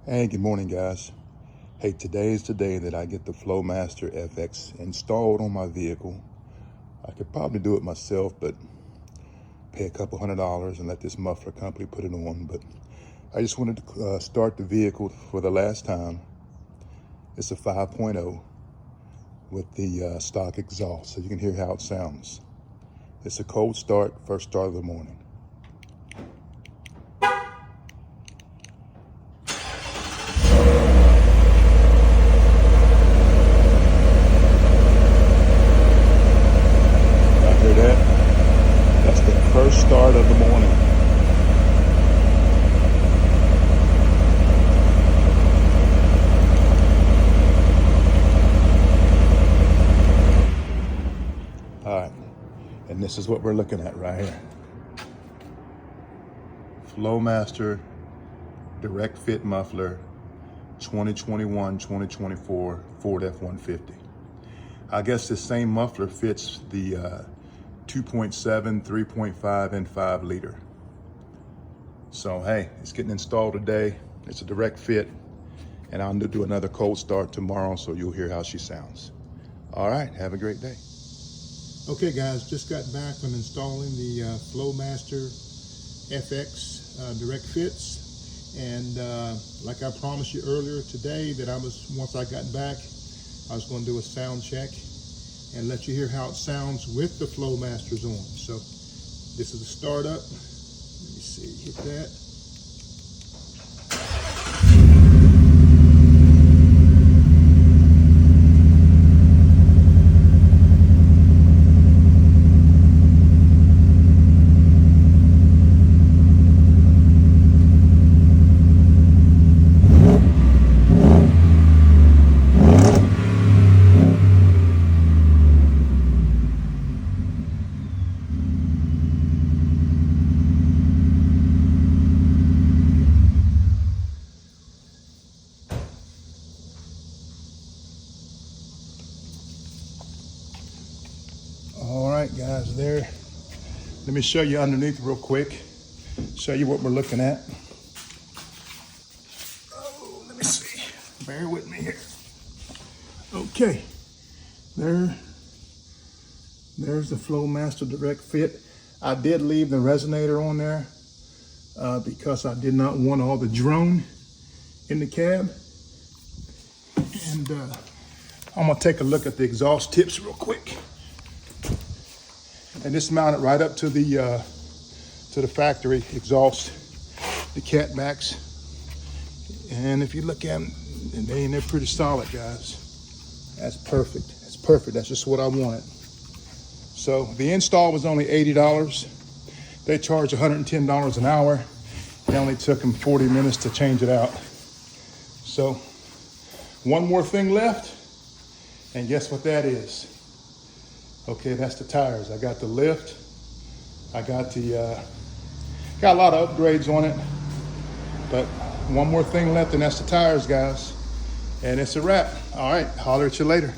Hey, good morning, guys. Hey, today is the day that I get the Flowmaster FX installed on my vehicle. I could probably do it myself, but pay a couple $100 and let this muffler company put it on. But I just wanted to start the vehicle for the last time. It's a 5.0 with the stock exhaust, so you can hear how it sounds. It's a cold start, first start of the morning. That's the first start of the morning. All right, and this is what we're looking at right here. Flowmaster Direct Fit muffler, 2021-2024 Ford F-150. I guess this same muffler fits the 2.7, 3.5, and 5 liter. So hey, it's getting installed today. It's a direct fit, and I'll do another cold start tomorrow, so you'll hear how she sounds. All right, have a great day. Okay guys, just got back from installing the Flowmaster FX Direct Fits, and like I promised you earlier today that once I got back, I was going to do a sound check and let you hear how it sounds with the Flowmasters on. So this is the startup. Let me see, hit that. All right, guys, there. Let me show you underneath real quick. Show you what we're looking at. Oh, let me see. Bear with me here. Okay, there's the Flowmaster Direct Fit. I did leave the resonator on there because I did not want all the drone in the cab. And I'm gonna take a look at the exhaust tips real quick. And this mounted right up to the factory exhaust, the catbacks. And if you look at them, they're pretty solid, guys. That's perfect. That's perfect. That's just what I wanted. So the install was only $80. They charge $110 an hour. It only took them 40 minutes to change it out. So one more thing left, and guess what that is? Okay, that's the tires. I got the lift. I got got a lot of upgrades on it, but one more thing left, and that's the tires, guys. And it's a wrap. All right, holler at you later.